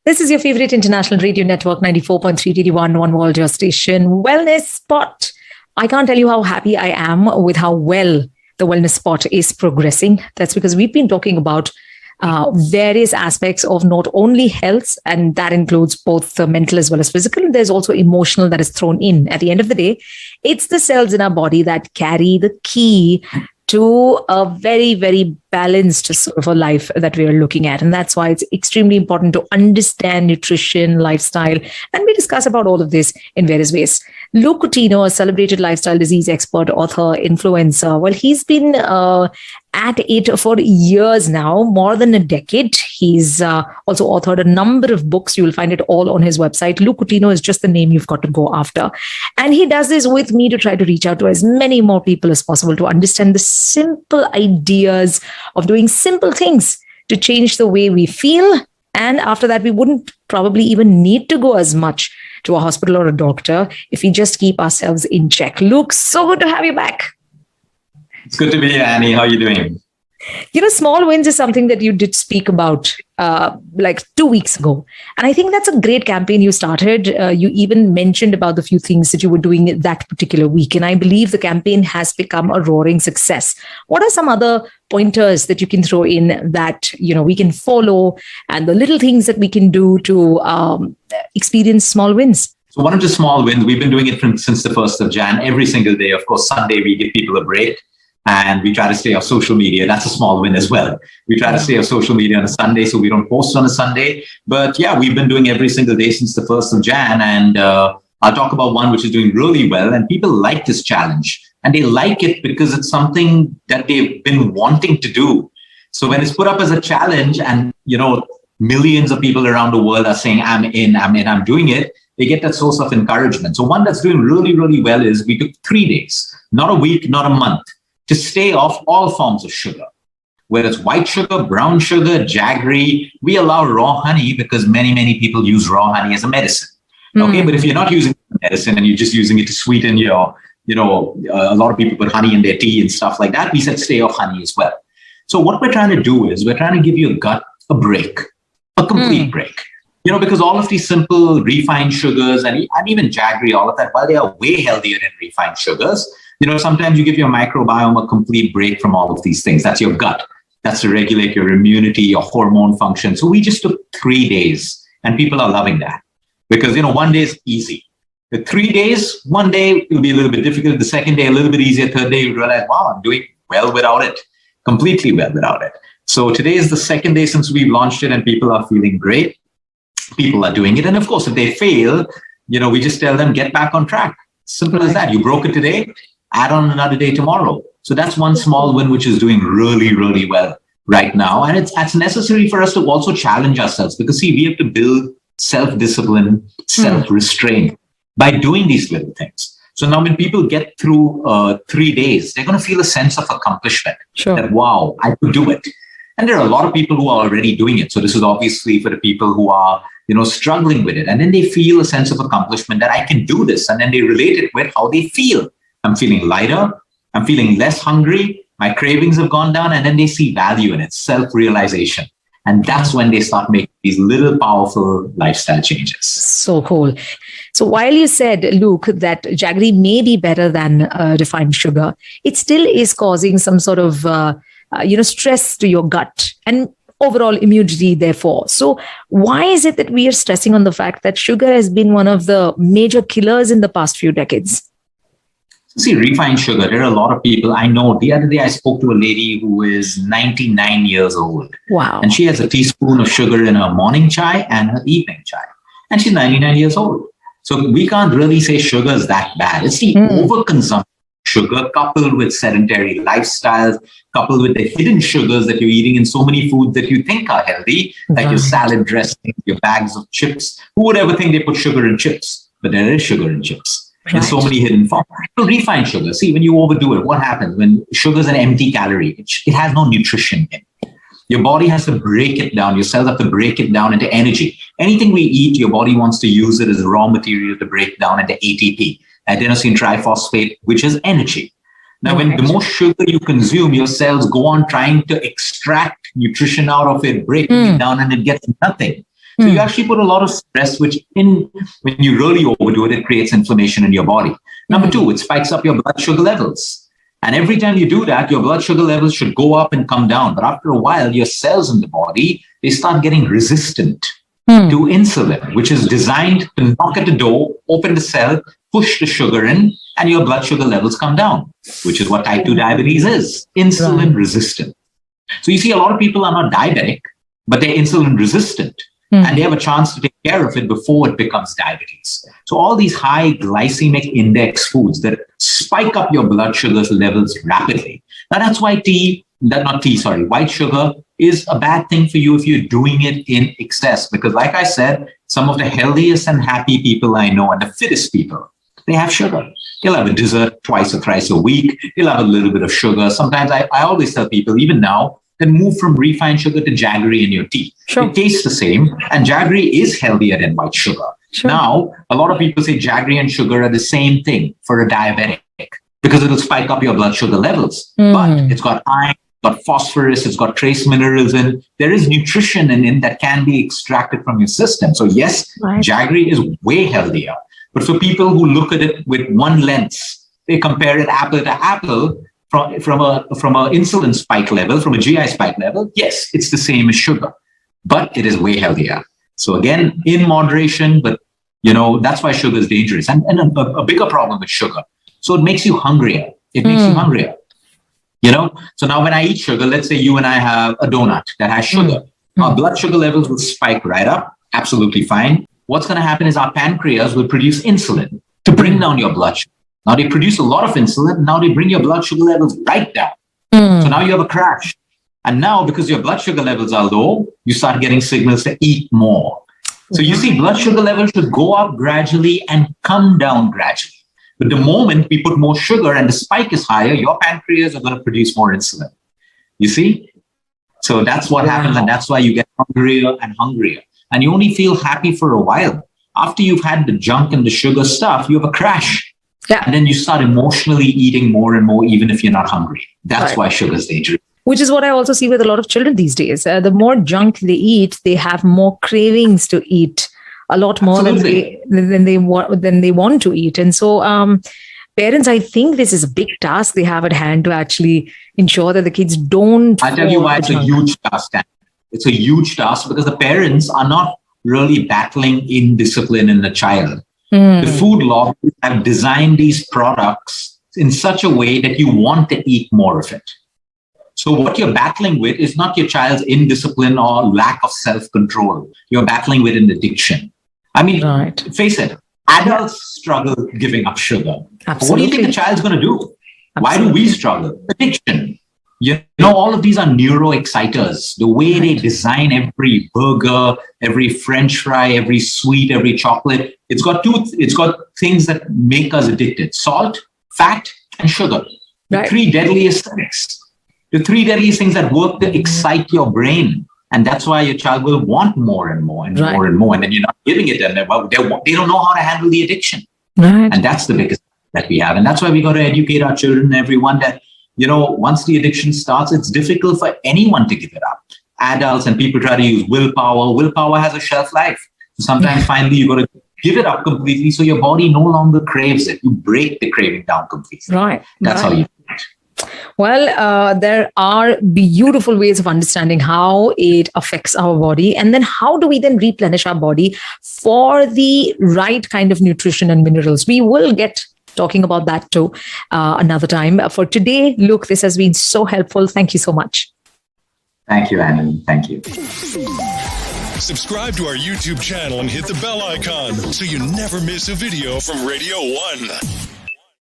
This is your favorite international radio network, 94.3 DD1, One World, your station. Wellness Spot. I can't tell you how happy I am with how well the Wellness Spot is progressing. That's because we've been talking about various aspects of not only health, and that includes both the mental as well as physical. There's also emotional that is thrown in. At the end of the day, it's the cells in our body that carry the key to a very, very balanced sort of a life that we are looking at. And that's why it's extremely important to understand nutrition, lifestyle, and we discuss about all of this in various ways. Luke Coutinho, a celebrated lifestyle disease expert, author, influencer, well, he's been at it for years now, more than a decade. He's also authored a number of books. You will find it all on his website. Luke Coutinho is just the name you've got to go after. And he does this with me to try to reach out to as many more people as possible to understand the simple ideas of doing simple things to change the way we feel. And after that, we wouldn't probably even need to go as much to a hospital or a doctor if we just keep ourselves in check. Luke, so good to have you back. It's good to be here, Annie. How are you doing? You know, small wins is something that you did speak about like 2 weeks ago. And I think that's a great campaign you started. You even mentioned about the few things that you were doing that particular week. And I believe the campaign has become a roaring success. What are some other pointers that you can throw in that, you know, we can follow, and the little things that we can do to experience small wins? So one of the small wins, we've been doing it since the 1st of Jan, every single day. Of course, Sunday, we give people a break. And we try to stay off social media. That's a small win as well. We try to stay off social media on a Sunday, so we don't post on a Sunday. But yeah, we've been doing every single day since the 1st of Jan. And I'll talk about one which is doing really well. And people like this challenge. And they like it because it's something that they've been wanting to do. So when it's put up as a challenge and, you know, millions of people around the world are saying, I'm in, I'm doing it, they get that source of encouragement. So one that's doing really, really well is we took 3 days, not a week, not a month, to stay off all forms of sugar, whether it's white sugar, brown sugar, jaggery. We allow raw honey because many, many people use raw honey as a medicine. Okay, but if you're not using medicine and you're just using it to sweeten your, you know, a lot of people put honey in their tea and stuff like that. We said stay off honey as well. So what we're trying to do is we're trying to give your gut a break, a complete break. You know, because all of these simple refined sugars and even jaggery, all of that, while they are way healthier than refined sugars, you know, sometimes you give your microbiome a complete break from all of these things. That's your gut. That's to regulate your immunity, your hormone function. So we just took 3 days, and people are loving that because, you know, 1 day is easy. The 3 days, 1 day will be a little bit difficult. The second day, a little bit easier. Third day, you realize, wow, I'm doing well without it, completely well without it. So today is the second day since we've launched it, and people are feeling great. People are doing it. And of course, if they fail, you know, we just tell them, get back on track. Simple as that. You broke it today, add on another day tomorrow. So that's one small win, which is doing really, really well right now. And it's necessary for us to also challenge ourselves because, see, we have to build self-discipline, self-restraint by doing these little things. So now when people get through 3 days, they're going to feel a sense of accomplishment. That, wow, I could do it. And there are a lot of people who are already doing it. So this is obviously for the people who are, you know, struggling with it. And then they feel a sense of accomplishment that I can do this. And then they relate it with how they feel. I'm feeling lighter. I'm feeling less hungry. My cravings have gone down. And then they see value in it, self-realization. And that's when they start making these little powerful lifestyle changes. So cool. So while you said, Luke, that jaggery may be better than refined sugar, it still is causing some sort of, stress to your gut and overall immunity, therefore. So why is it that we are stressing on the fact that sugar has been one of the major killers in the past few decades? See, refined sugar, there are a lot of people. I know the other day I spoke to a lady who is 99 years old. Wow. And she has a teaspoon of sugar in her morning chai and her evening chai. And she's 99 years old. So we can't really say sugar is that bad. It's the overconsumption of sugar coupled with sedentary lifestyles, coupled with the hidden sugars that you're eating in so many foods that you think are healthy, like your salad dressing, your bags of chips. Who would ever think they put sugar in chips? But there is sugar in chips. In so many hidden forms. So refined sugar, see, when you overdo it, what happens? When sugar is an empty calorie, it has no nutrition in it. Your body has to break it down. Your cells have to break it down into energy. Anything we eat, your body wants to use it as raw material to break down into ATP, adenosine triphosphate, which is energy. Now, when the more sugar you consume, your cells go on trying to extract nutrition out of it, breaking it down, and it gets nothing. So you actually put a lot of stress, which when you really overdo it, it creates inflammation in your body. Number two, it spikes up your blood sugar levels. And every time you do that, your blood sugar levels should go up and come down. But after a while, your cells in the body, they start getting resistant to insulin, which is designed to knock at the door, open the cell, push the sugar in, and your blood sugar levels come down, which is what type 2 diabetes is, insulin resistant. So you see, a lot of people are not diabetic, but they're insulin resistant. And they have a chance to take care of it before it becomes diabetes. So all these high glycemic index foods that spike up your blood sugar levels rapidly. Now that's why white sugar is a bad thing for you if you're doing it in excess. Because like I said, some of the healthiest and happy people I know and the fittest people, they have sugar. They'll have a dessert twice or thrice a week. They'll have a little bit of sugar. Sometimes I always tell people, even now, then move from refined sugar to jaggery in your tea. It tastes the same, and jaggery is healthier than white sugar. Now, a lot of people say jaggery and sugar are the same thing for a diabetic because it'll spike up your blood sugar levels. But it's got iron, it's got phosphorus, it's got trace minerals, and there is nutrition in it that can be extracted from your system. So yes, jaggery is way healthier. But for people who look at it with one lens, they compare it apple to apple, from a insulin spike level, from a GI spike level, yes, it's the same as sugar, but it is way healthier. So again, in moderation, but that's why sugar is dangerous. And a bigger problem with sugar. So it makes you hungrier. It makes you hungrier. So now when I eat sugar, let's say you and I have a donut that has sugar. Our blood sugar levels will spike right up. Absolutely fine. What's going to happen is our pancreas will produce insulin to bring down your blood sugar. Now they produce a lot of insulin. Now they bring your blood sugar levels right down. So now you have a crash. And now because your blood sugar levels are low, you start getting signals to eat more. So you see, blood sugar levels should go up gradually and come down gradually. But the moment we put more sugar and the spike is higher, your pancreas are going to produce more insulin. You see? So that's what happens. And that's why you get hungrier and hungrier. And you only feel happy for a while. After you've had the junk and the sugar stuff, you have a crash. And then you start emotionally eating more and more, even if you're not hungry. That's why sugar is dangerous. Which is what I also see with a lot of children these days. The more junk they eat, they have more cravings to eat, a lot more than they want to eat. And so parents, I think this is a big task they have at hand to actually ensure that the kids don't. I'll tell you why it's a huge task. It's a huge task because the parents are not really battling indiscipline in the child. The food lobbies have designed these products in such a way that you want to eat more of it. So what you're battling with is not your child's indiscipline or lack of self-control. You're battling with an addiction. I mean, face it, adults struggle giving up sugar. Absolutely. What do you think the child's going to do? Why do we struggle? Addiction. All of these are neuroexciters. The way they design every burger, every French fry, every sweet, every chocolate, it's got things that make us addicted: salt, fat, and sugar. The three deadliest things. The three deadliest things that work to excite your brain. And that's why your child will want more and more and more and more. And then you're not giving it them. They don't know how to handle the addiction. And that's the biggest that we have. And that's why we got to educate our children and everyone that, once the addiction starts, it's difficult for anyone to give it up. Adults and people try to use willpower. Willpower has a shelf life. So sometimes finally you got to give it up completely so your body no longer craves it. You break the craving down completely. That's how you do it. Well, there are beautiful ways of understanding how it affects our body. And then how do we then replenish our body for the right kind of nutrition and minerals? We will get talking about that too another time. For today, Luke, this has been so helpful. Thank you so much. Thank you, Annie. Thank you. Subscribe to our YouTube channel and hit the bell icon so you never miss a video from Radio 1.